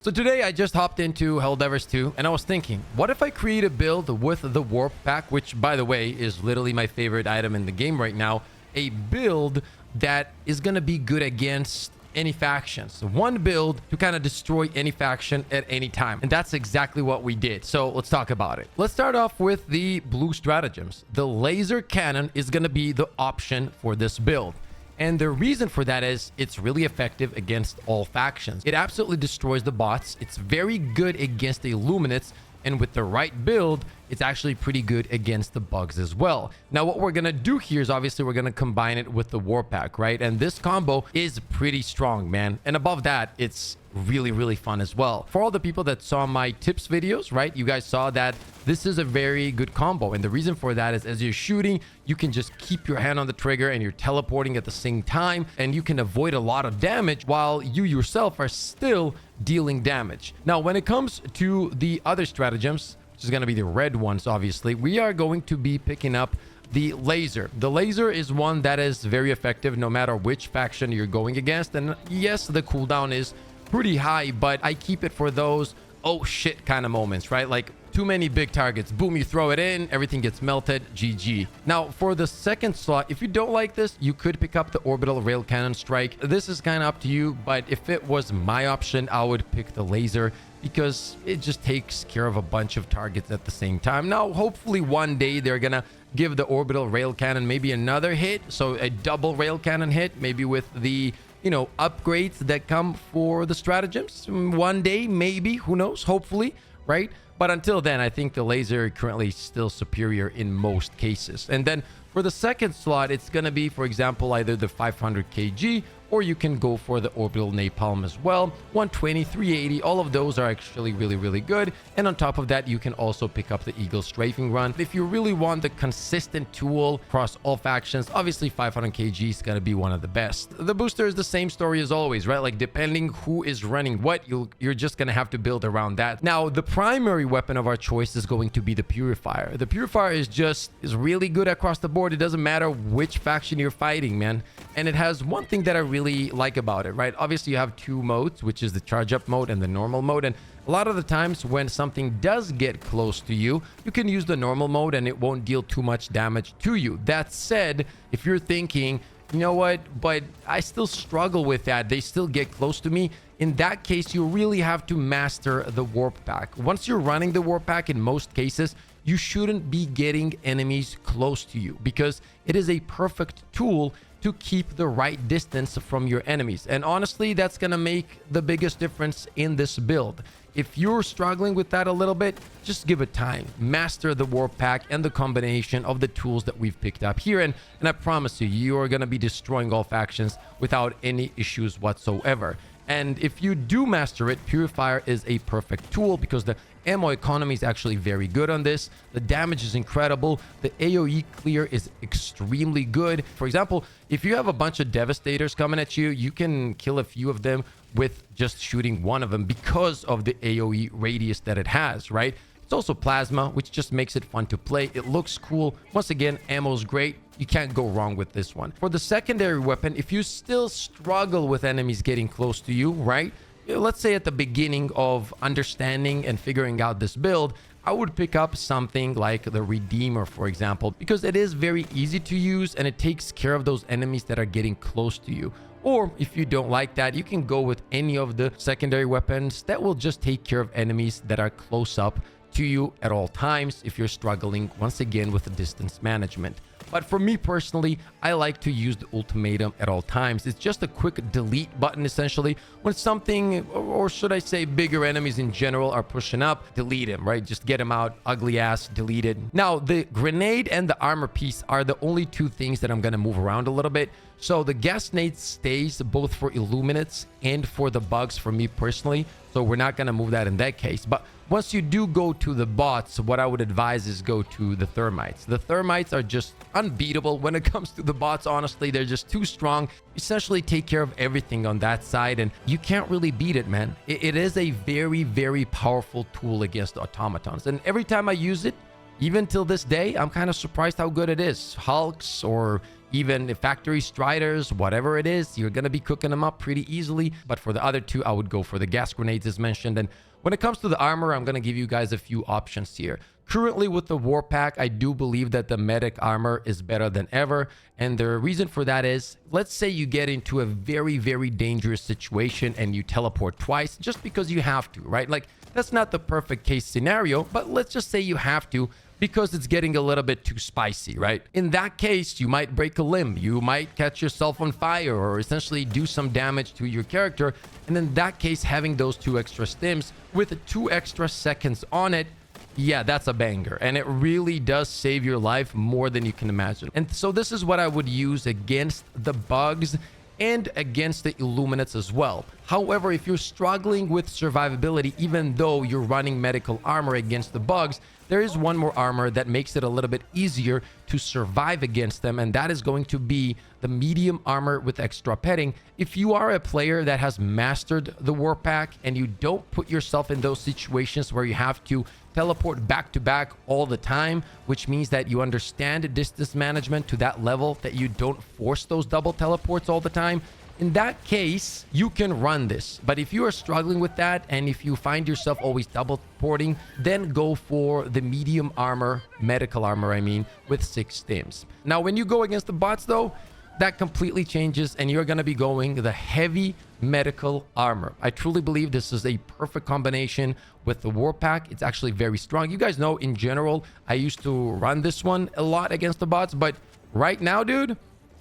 So today I just hopped into Helldivers 2 and I was thinking, what if I create a build with the warp pack, which by the way is literally my favorite item in the game right now, a build that is going to be good against any factions. One build to kind of destroy any faction at any time. And that's exactly what we did. So let's talk about it. Let's start off with the blue stratagems. The laser cannon is going to be the option for this build. And the reason for that is it's really effective against all factions. It absolutely destroys the bots. It's very good against the illuminates. And with the right build, it's actually pretty good against the bugs as well. Now, what we're going to do here is obviously we're going to combine it with the war pack, right? And this combo is pretty strong, man. And above that, it's really fun as well. For all the people that saw my tips videos, right? You guys saw that this is a very good combo. And the reason for that is as you're shooting, you can just keep your hand on the trigger and you're teleporting at the same time. And you can avoid a lot of damage while you yourself are still dealing damage. Now, when it comes to the other stratagems, which is going to be the red ones, obviously, we are going to be picking up the laser. The laser is one that is very effective no matter which faction you're going against. And yes, the cooldown is pretty high, but I keep it for those oh shit kind of moments, right? Like too many big targets, boom, you throw it in, everything gets melted, GG. Now for the second slot, if you don't like this, you could pick up the orbital rail cannon strike. This is kind of up to you, but if it was my option, I would pick the laser because it just takes care of a bunch of targets at the same time. Now hopefully one day they're gonna give the orbital rail cannon maybe another hit, so a double rail cannon hit, maybe with the upgrades that come for the stratagems. One day, maybe, who knows, hopefully, right? But until then, I think the laser currently still superior in most cases. And then for the second slot, it's going to be, for example, either the 500 kg or you can go for the orbital napalm as well. 120, 380, all of those are actually really good. And on top of that, you can also pick up the eagle strafing run. If you really want the consistent tool across all factions, obviously 500 kg is going to be one of the best. The booster is the same story as always, right? Like depending who is running what, you're just going to have to build around that. Now, the primary weapon of our choice is going to be the purifier. The purifier is really good across the board. It doesn't matter which faction you're fighting, man. And it has one thing that I really like about it, right? Obviously you have two modes, which is the charge up mode and the normal mode. And a lot of the times when something does get close to you, you can use the normal mode and it won't deal too much damage to you. That said, if you're thinking, you know what, but I still struggle with that, they still get close to me, in that case, you really have to master the warp pack. Once you're running the warp pack, in most cases, you shouldn't be getting enemies close to you because it is a perfect tool to keep the right distance from your enemies. And honestly, that's going to make the biggest difference in this build. If you're struggling with that a little bit, just give it time. Master the warp pack and the combination of the tools that we've picked up here. And I promise you, you are going to be destroying all factions without any issues whatsoever. And if you do master it, Purifier is a perfect tool because the ammo economy is actually very good on this. The damage is incredible. The AoE clear is extremely good. For example, if you have a bunch of Devastators coming at you, you can kill a few of them with just shooting one of them because of the AoE radius that it has, right? It's also plasma, which just makes it fun to play. It looks cool. Once again, ammo is great. You can't go wrong with this one. For the secondary weapon, if you still struggle with enemies getting close to you, right? Let's say at the beginning of understanding and figuring out this build, I would pick up something like the Redeemer, for example, because it is very easy to use and it takes care of those enemies that are getting close to you. Or if you don't like that, you can go with any of the secondary weapons that will just take care of enemies that are close up to you at all times if you're struggling once again with the distance management. But for me personally, I like to use the ultimatum at all times. It's just a quick delete button essentially. When something, or should I say bigger enemies in general, are pushing up, delete him, right? Just get him out, ugly ass, deleted. Now, the grenade and the armor piece are the only two things that I'm going to move around a little bit. So the gas nade stays both for illuminates and for the bugs for me personally. So we're not going to move that in that case. But once you do go to the bots, what I would advise is go to the thermites. The thermites are just unbeatable when it comes to the bots. Honestly, they're just too strong. Essentially take care of everything on that side and you can't really beat it, man. It is a very powerful tool against automatons. And every time I use it, even till this day, I'm kind of surprised how good it is. Hulks or even if factory striders, whatever it is, you're going to be cooking them up pretty easily. But for the other two, I would go for the gas grenades as mentioned. And when it comes to the armor, I'm going to give you guys a few options here. Currently with the war pack, I do believe that the medic armor is better than ever. And the reason for that is, let's say you get into a very, very dangerous situation and you teleport twice just because you have to, right? Like, that's not the perfect case scenario, but let's just say you have to because it's getting a little bit too spicy, right? In that case, you might break a limb, you might catch yourself on fire, or essentially do some damage to your character. And in that case, having those 2 extra stims with 2 extra seconds on it, yeah, that's a banger. And it really does save your life more than you can imagine. And so this is what I would use against the bugs and against the illuminates as well. However, if you're struggling with survivability, even though you're running medical armor against the bugs, there is one more armor that makes it a little bit easier to survive against them, and that is going to be the medium armor with extra petting. If you are a player that has mastered the war pack and you don't put yourself in those situations where you have to teleport back to back all the time, which means that you understand distance management to that level that you don't force those double teleports all the time, in that case, you can run this. But if you are struggling with that, and if you find yourself always double porting, then go for the medium armor, medical armor, I mean, with 6 stims. Now, when you go against the bots, though, that completely changes, and you're going to be going the heavy medical armor. I truly believe this is a perfect combination with the war pack. It's actually very strong. You guys know, in general, I used to run this one a lot against the bots, but right now, dude,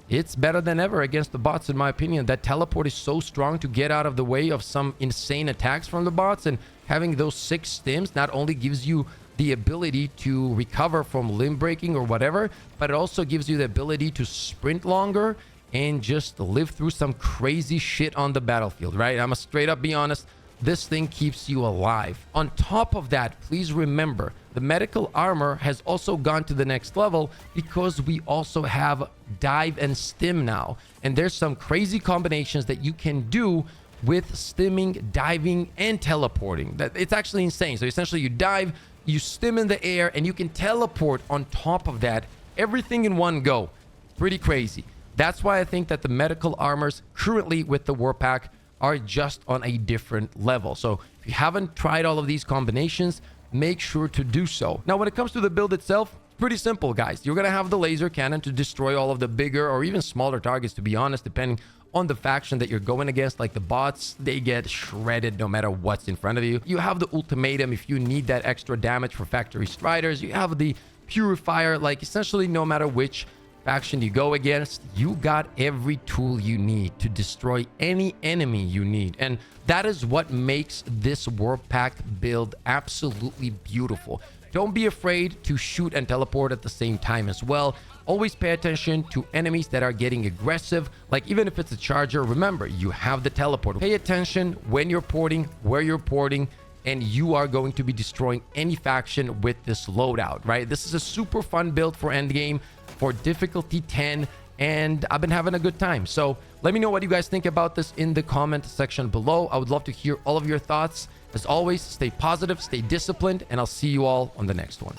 it's better than ever against the bots, in my opinion. That teleport is so strong to get out of the way of some insane attacks from the bots, and having those 6 stims not only gives you the ability to recover from limb breaking or whatever, but it also gives you the ability to sprint longer and just live through some crazy shit on the battlefield, right? I'm gonna straight up be honest, this thing keeps you alive. On top of that, please remember, the medical armor has also gone to the next level because we also have dive and stim now. And there's some crazy combinations that you can do with stimming, diving, and teleporting. It's actually insane. So essentially you dive, you stim in the air, and you can teleport on top of that. Everything in one go. Pretty crazy. That's why I think that the medical armors currently with the war pack are just on a different level. So if you haven't tried all of these combinations, make sure to do so. Now, when it comes to the build itself, it's pretty simple, guys. You're going to have the laser cannon to destroy all of the bigger or even smaller targets, to be honest, depending on the faction that you're going against. Like the bots, they get shredded no matter what's in front of you. You have the ultimatum if you need that extra damage for factory striders. You have the purifier. Like, essentially, no matter which faction you go against, you got every tool you need to destroy any enemy you need. And that is what makes this war pack build absolutely beautiful. Don't be afraid to shoot and teleport at the same time as well. Always pay attention to enemies that are getting aggressive. Like, even if it's a charger, remember, you have the teleport. Pay attention when you're porting, where you're porting, and you are going to be destroying any faction with this loadout, right? This is a super fun build for endgame, for difficulty 10, and I've been having a good time. So let me know what you guys think about this in the comment section below. I would love to hear all of your thoughts. As always, stay positive, stay disciplined, and I'll see you all on the next one.